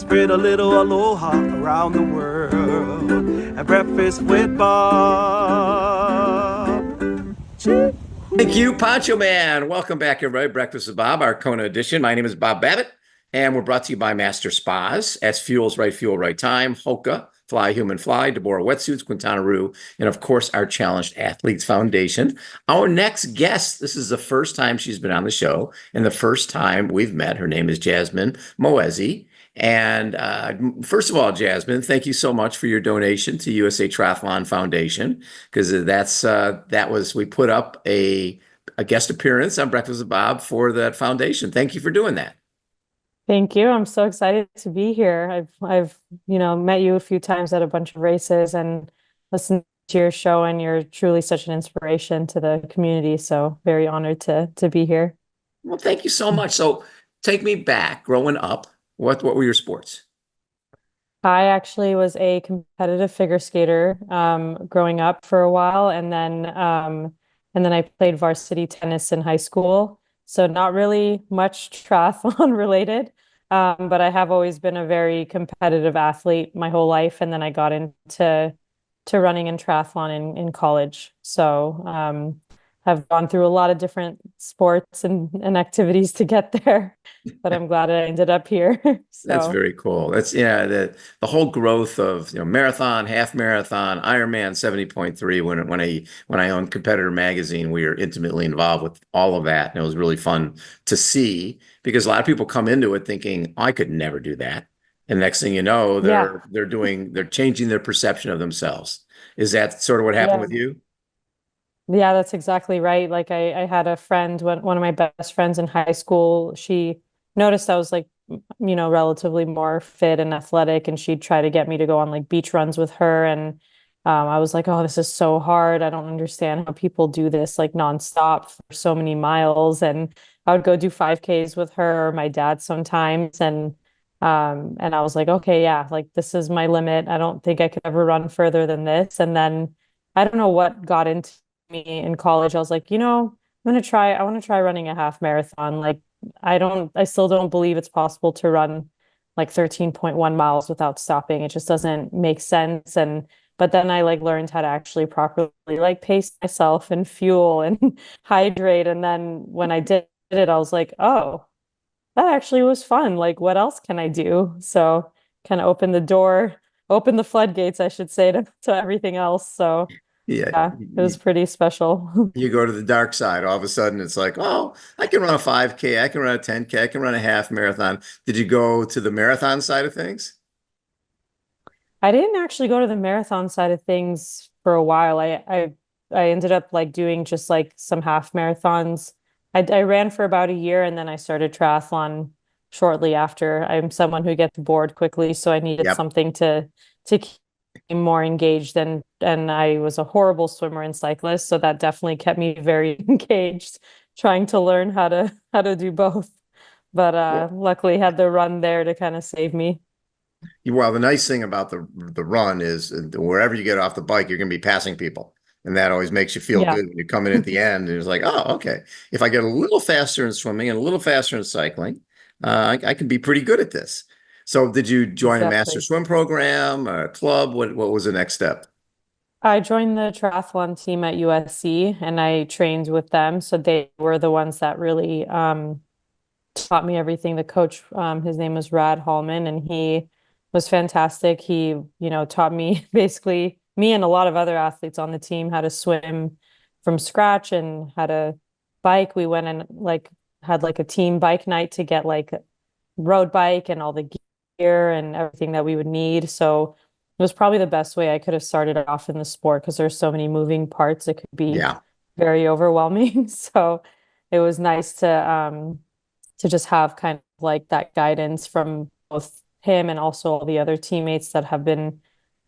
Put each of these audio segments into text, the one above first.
spread a little aloha around the world. At breakfast with Bob. Thank you, Poncho Man. Welcome back, everybody. Breakfast with Bob, our Kona edition. My name is Bob Babbitt, and we're brought to you by Master Spas. S Fuels, right fuel, right time. Hoka, Fly Human Fly, Deborah Wetsuits, Quintana Roo, and of course, our Challenged Athletes Foundation. Our next guest, this is the first time she's been on the show, and the first time we've met. Her name is Jasmine Moezzi. And first of all, Jasmine, thank you so much for your donation to USA Triathlon Foundation, because we put up a guest appearance on Breakfast with Bob for that foundation. Thank you for doing that. Thank you. I'm so excited to be here. I've met you a few times at a bunch of races and listened to your show, and you're truly such an inspiration to the community. So very honored to be here. Well, thank you so much. So take me back. Growing up, what were your sports? I actually was a competitive figure skater growing up for a while, and then I played varsity tennis in high school. So not really much triathlon related, but I have always been a very competitive athlete my whole life, and then I got into running and triathlon in college. So have gone through a lot of different sports and activities to get there, but I'm glad I ended up here. That's So very cool. That's yeah, the whole growth of marathon, half marathon, Ironman 70.3. When I owned Competitor Magazine, we were intimately involved with all of that. And it was really fun to see, because a lot of people come into it thinking, I could never do that. And next thing you know, yeah, they're changing their perception of themselves. Is that sort of what happened yeah. with you? Yeah, that's exactly right. Like I had a friend, one of my best friends in high school, she noticed I was like, relatively more fit and athletic, and she'd try to get me to go on like beach runs with her. And I was like, oh, this is so hard. I don't understand how people do this like nonstop for so many miles. And I would go do 5Ks with her or my dad sometimes. And I was like, okay, yeah, like this is my limit. I don't think I could ever run further than this. And then I don't know what got into me in college. I was like, I want to try running a half marathon. Like, I still don't believe it's possible to run like 13.1 miles without stopping. It just doesn't make sense. But then I like learned how to actually properly like pace myself and fuel and hydrate. And then when I did it, I was like, oh, that actually was fun. Like, what else can I do? So kind of open the floodgates, I should say, to everything else. So Yeah, yeah, it was pretty special. you go to the dark side. All of a sudden, it's like, oh, I can run a 5K, I can run a 10K, I can run a half marathon. Did you go to the marathon side of things? I didn't actually go to the marathon side of things for a while. I ended up like doing just like some half marathons. I ran for about a year, and then I started triathlon shortly after. I'm someone who gets bored quickly, so I needed Yep. something to keep me more engaged, and I was a horrible swimmer and cyclist, so that definitely kept me very engaged trying to learn how to do both. But Well, luckily had the run there to kind of save me. well, the nice thing about the run is wherever you get off the bike, you're going to be passing people. And that always makes you feel Yeah, good when you come in at the end. And it's like, oh, okay. If I get a little faster in swimming and a little faster in cycling, I can be pretty good at this. So did you join a master exactly. swim program, a club? What was the next step? I joined the triathlon team at USC, and I trained with them. So they were the ones that really taught me everything. The coach, his name was Rad Hallman, and he was fantastic. He, taught me basically me and a lot of other athletes on the team how to swim from scratch and how to bike. We went and like had like a team bike night to get like road bike and all the gear and everything that we would need. So it was probably the best way I could have started off in the sport, because there's so many moving parts. It could be Yeah. very overwhelming. So it was nice to just have kind of like that guidance from both him and also all the other teammates that have been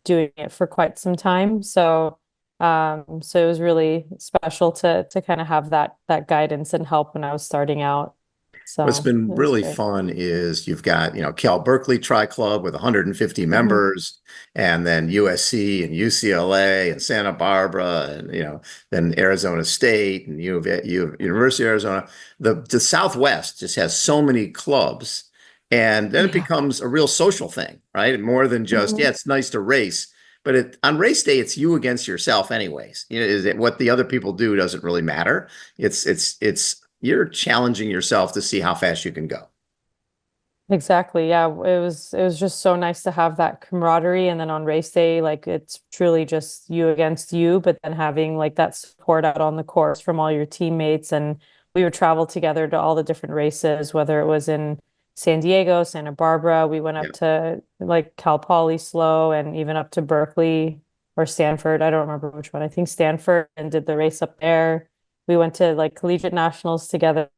doing it for quite some time. So it was really special to kind of have that guidance and help when I was starting out. What's So been it was really great. fun is you've got, Cal Berkeley Tri Club with 150 Mhm. members, and then USC and UCLA and Santa Barbara, and then Arizona State and U of University of Arizona. The Southwest just has so many clubs, And then it Yeah. becomes a real social thing, right? More than just, yeah, Mhm. it's nice to race, but on race day, it's you against yourself anyways. You know, is it what the other people do doesn't really matter. It's you're challenging yourself to see how fast you can go. Exactly. Yeah, it was just so nice to have that camaraderie, and then on race day, like it's truly just you against you, but then having like that support out on the course from all your teammates, and we would travel together to all the different races, whether it was in San Diego, Santa Barbara, we went Yeah. up to like Cal Poly Slow and even up to Berkeley or Stanford. I don't remember which one. I think Stanford, and did the race up there. We went to like collegiate nationals together.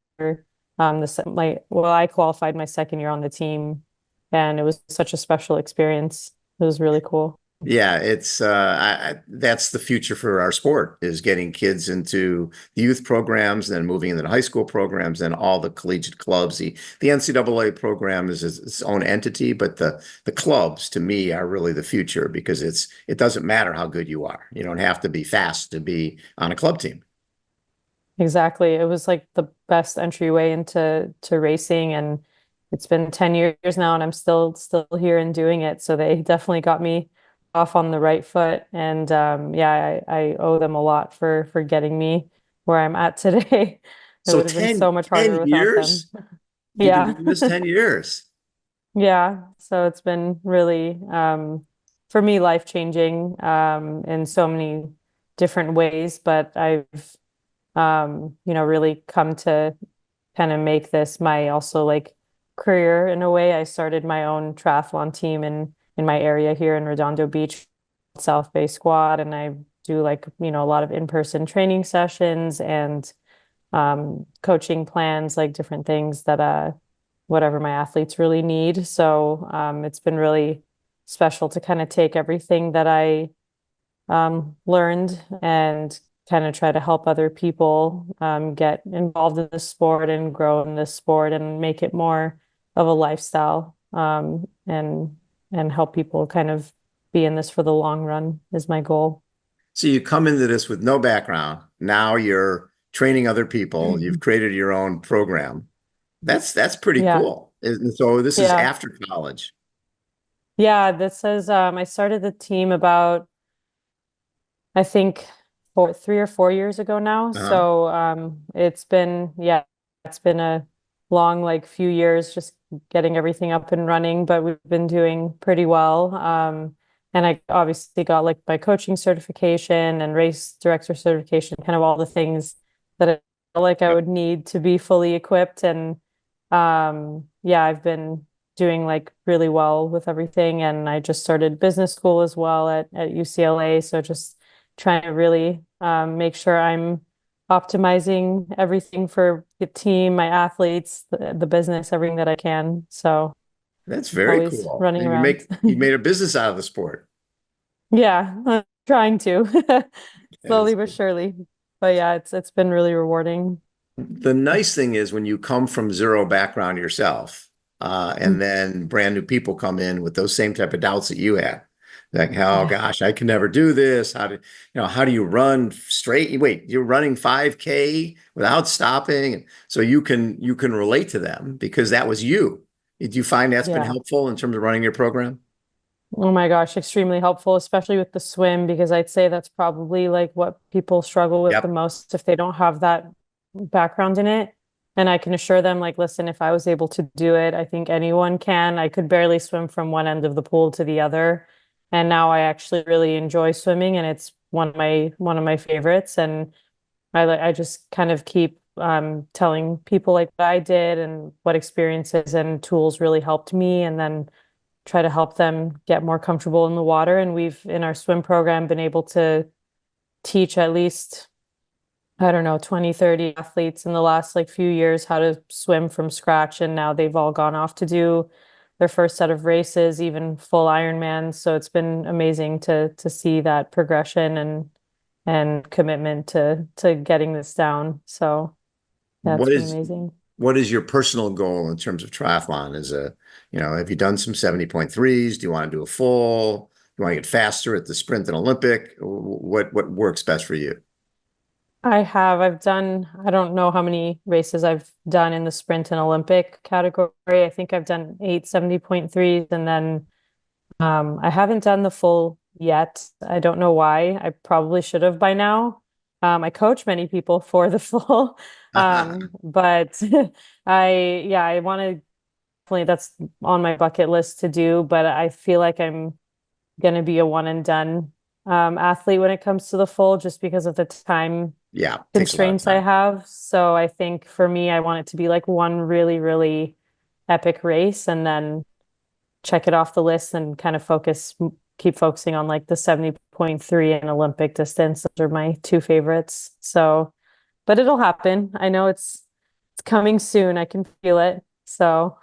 I qualified my second year on the team, and it was such a special experience. It was really cool. Yeah, it's that's the future for our sport is getting kids into the youth programs, then moving into the high school programs, and all the collegiate clubs. The NCAA program is its own entity, but the clubs to me are really the future because it doesn't matter how good you are. You don't have to be fast to be on a club team. Exactly. It was like the best entryway into racing, and it's been 10 years now, and I'm still here and doing it. So they definitely got me off on the right foot. And yeah, I owe them a lot for getting me where I'm at today. It So would have been so much ten harder without them. years? You've been Yeah. doing this 10 years. Yeah, so it's been really for me life-changing in so many different ways, but I've really come to kind of make this my also like career in a way. I started my own triathlon team in my area here in Redondo Beach, South Bay Squad, and I do like, a lot of in-person training sessions and coaching plans, like different things that whatever my athletes really need. So it's been really special to kind of take everything that I learned and kind of try to help other people get involved in the sport and grow in this sport and make it more of a lifestyle, and help people kind of be in this for the long run is my goal. So you come into this with no background. Now you're training other people. You've created your own program. That's pretty Yeah. cool. And so this is Yeah. after college. Yeah. This says I started the team about, I think, 3 or 4 years ago now. Uh-huh. So yeah, it's been a long like few years just getting everything up and running, but we've been doing pretty well. And I obviously got like my coaching certification and race director certification, kind of all the things that I feel like I Yep. would need to be fully equipped. And yeah, I've been doing like really well with everything. And I just started business school as well at UCLA. So just trying to really make sure I'm optimizing everything for the team, my athletes, the business, everything that I can. So That's very always cool. running And around. you made a business out of the sport. Yeah, I'm trying to That is slowly but cool. surely. But yeah, it's been really rewarding. The nice thing is when you come from zero background yourself, and then brand new people come in with those same type of doubts that you had. Like, oh Yeah. gosh, I can never do this. How do you run straight? Wait, you're running 5K without stopping. So you can relate to them because that was you. Did you find that's been Yeah. helpful in terms of running your program? Oh my gosh, extremely helpful, especially with the swim, because I'd say that's probably like what people struggle with the Yep. most if they don't have that background in it. And I can assure them, like, listen, if I was able to do it, I think anyone can. I could barely swim from one end of the pool to the other. And now I actually really enjoy swimming, and it's one of my favorites. And I just kind of keep telling people like what I did and what experiences and tools really helped me, and then try to help them get more comfortable in the water. And we've, in our swim program, been able to teach at least, I don't know, 20, 30 athletes in the last like few years how to swim from scratch. And now they've all gone off to do their first set of races, even full Ironmans. So it's been amazing to see that progression and commitment to getting this down. So yeah, it's What been is amazing. what is your personal goal in terms of triathlon? Have you done some 70.3s? Do you want to do a full? Do you want to get faster at the sprint and Olympic? What works best for you? I've done, I don't know how many races I've done in the sprint and Olympic category. I think I've done 870.3s, and then I haven't done the full yet. I don't know why. I probably should have by now. I coach many people for the full. But I want to definitely, that's on my bucket list to do, but I feel like I'm going to be a one and done athlete when it comes to the full, just because of the time Yeah, takes a lot of constraints I time. have. So I think for me, I want it to be like one really, really epic race and then check it off the list and kind of keep focusing on like the 70.3 and Olympic distance. Those are my two favorites. So, but it'll happen. I know it's coming soon. I can feel it. So,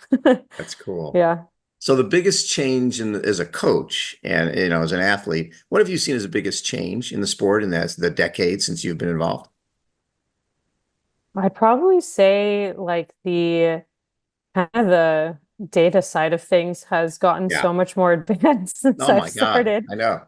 That's cool. yeah. So the biggest change as a coach and as an athlete, what have you seen as the biggest change in the sport in the decade since you've been involved? I'd probably say like the kind of the data side of things has gotten Yeah. so much more advanced since Oh I've my God. started. I know.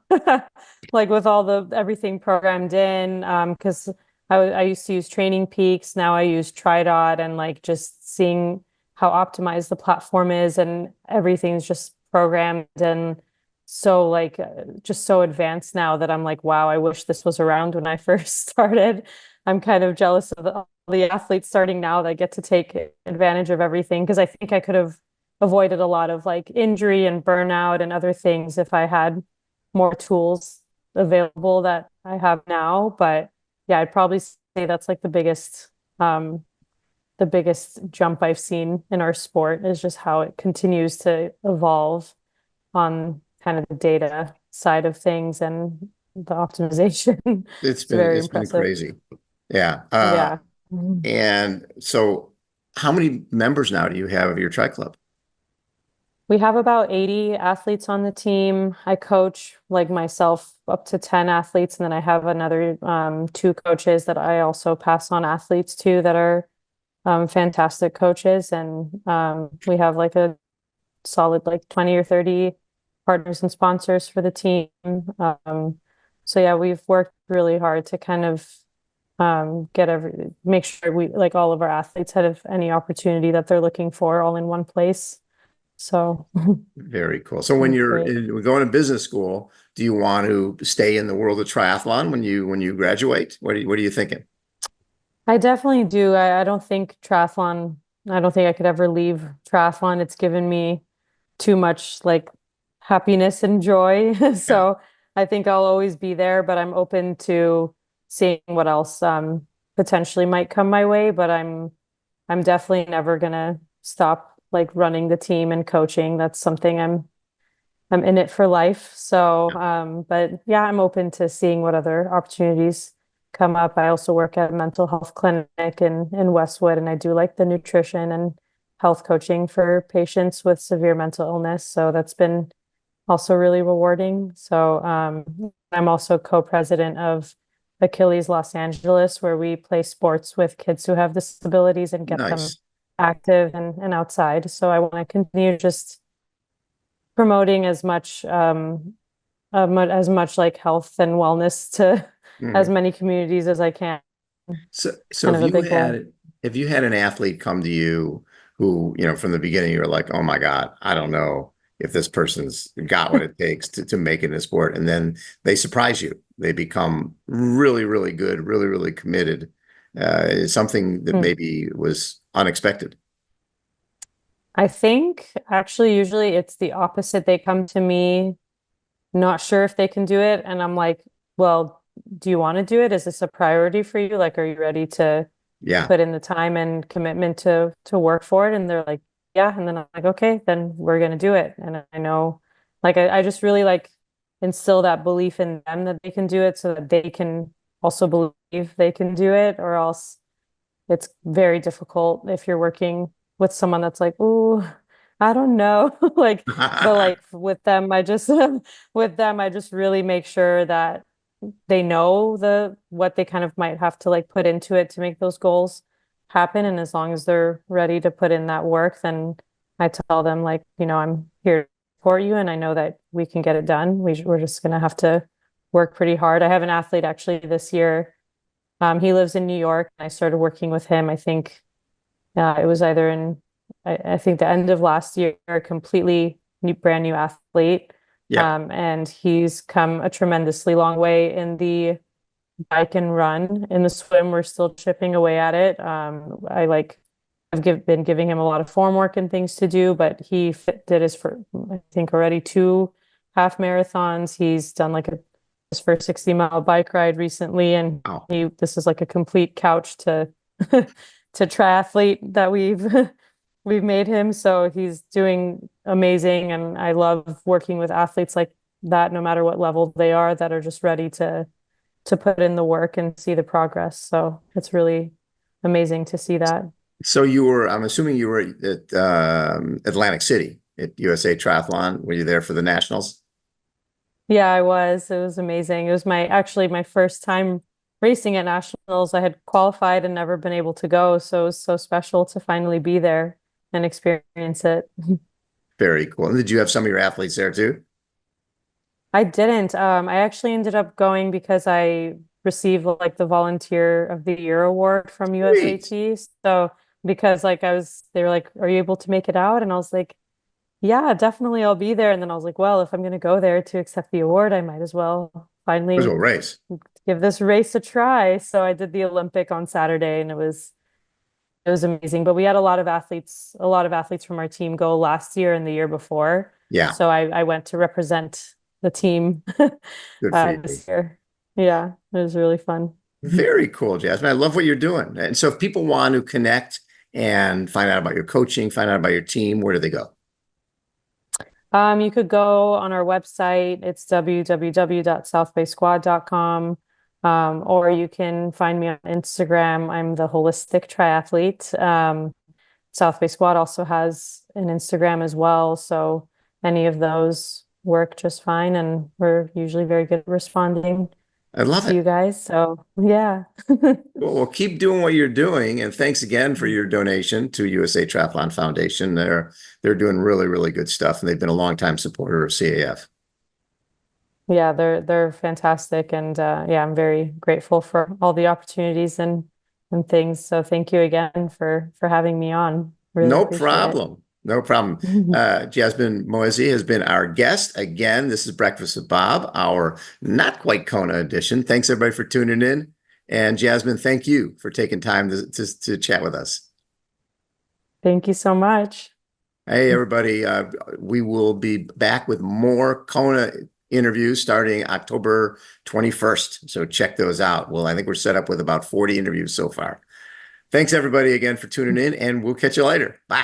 Like with all the everything programmed in, because I used to use Training Peaks, now I use TriDot, and like just seeing how optimized the platform is and everything's just programmed and so like just so advanced now that I'm like, wow, I wish this was around when I first started. I'm kind of jealous of the athletes starting now that get to take advantage of everything because I think I could have avoided a lot of like injury and burnout and other things if I had more tools available that I have now. But yeah, I'd probably say that's like the biggest jump I've seen in our sport is just how it continues to evolve on kind of the data side of things and the optimization. It's It's been very it's been impressive. crazy. Yeah. Yeah. Mhm. And so how many members now do you have of your tri club? We have about 80 athletes on the team. I coach like myself up to 10 athletes, and then I have another two coaches that I also pass on athletes to that are fantastic coaches. And we have like a solid like 20 or 30 partners and sponsors for the team. So yeah, we've worked really hard to kind of make sure we like all of our athletes have any opportunity that they're looking for all in one place. So Very cool. So when it's you're great. going to business school, do you want to stay in the world of triathlon when you graduate? What are you thinking? I definitely do. I don't think triathlon, I don't think I could ever leave triathlon. It's given me too much like happiness and joy. Yeah. So I think I'll always be there, but I'm open to seeing what else potentially might come my way. But I'm definitely never gonna stop like running the team and coaching. That's something I'm in it for life. So, but yeah, I'm open to seeing what other opportunities come up. I also work at a mental health clinic in Westwood, and I do like the nutrition and health coaching for patients with severe mental illness. So that's been also really rewarding. So, I'm also co-president of Achilles Los Angeles, where we play sports with kids who have disabilities and get them Nice. active and outside. So I want to continue just promoting as much like health and wellness to as Mhm. many communities as I can. So Kind of a big goal. if you had an athlete come to you who, from the beginning, you're like, oh my God, I don't know if this person's got what it takes to make it in a sport. And then they surprise you. They become really, really good, really, really committed. It's something that Mm. maybe was unexpected. I think actually usually it's the opposite. They come to me not sure if they can do it, and I'm like, well, do you want to do it? Is this a priority for you? Like, are you ready to Yeah. put in the time and commitment to work for it? And they're like, yeah. And then I'm like, okay, then we're gonna do it. And I know, like, I just really like instill that belief in them that they can do it, so that they can also believe they can do it, or else it's very difficult if you're working with someone that's like, oh, I don't know. Like, but like with them, I just with them, I just really make sure that they know the what they kind of might have to like put into it to make those goals happen. And as long as they're ready to put in that work, then I tell them like, I'm here for you and I know that we can get it done. We're just gonna have to work pretty hard. I have an athlete actually this year He lives in New York. I started working with him, I think it was either in, I think the end of last year, a completely brand new athlete. Yeah. And he's come a tremendously long way in the bike and run. In the swim, we're still chipping away at it. Been giving him a lot of form work and things to do, but did his for I think already 2 half marathons. He's done like his first 60-mile bike ride recently, and Oh, this is like a complete couch to to triathlete that we've made him. So he's doing amazing, and I love working with athletes like that, no matter what level they are, that are just ready to put in the work and see the progress. So it's really amazing to see that. so I'm assuming you were at Atlantic City at USA Triathlon. Were you there for the nationals? Yeah, I was. It was amazing. It was actually my first time racing at nationals. I had qualified and never been able to go, so it was so special to finally be there and experience it. Very cool. And did you have some of your athletes there too? I didn't. I actually ended up going because I received like the Volunteer of the Year award from Sweet. USAT. So because they were like, "Are you able to make it out?" And I was like, "Yeah, definitely, I'll be there." And then I was like, "Well, if I'm going to go there to accept the award, I might as well It was a finally race. give this race a try." So I did the Olympic on Saturday, and it was amazing. But we had a lot of athletes from our team go last year and the year before. Yeah, So I went to represent the team good for you. this year. Yeah, it was really fun. Very cool, Jasmine. I love what you're doing. And so if people want to connect and find out about your coaching, find out about your team, where do they go? You could go on our website. It's www.southbaysquad.com. Or you can find me on Instagram. I'm the Holistic Triathlete. South Bay Squad also has an Instagram as well. So any of those work just fine. And we're usually very good at responding I love to you it. guys. So yeah. Well, keep doing what you're doing, and thanks again for your donation to USA Triathlon Foundation. They're doing really, really good stuff, and they've been a longtime supporter of CAF. Yeah, they're fantastic, and yeah, I'm very grateful for all the opportunities and things. So thank you again for having me on. Really No appreciate it. problem. No problem. Jasmine Moezzi has been our guest. Again, this is Breakfast with Bob, our not quite Kona edition. Thanks everybody for tuning in. And Jasmine, thank you for taking time to chat with us. Thank you so much. Hey, everybody. We will be back with more Kona interviews starting October 21st. So check those out. Well, I think we're set up with about 40 interviews so far. Thanks, everybody, again for tuning in, and we'll catch you later. Bye.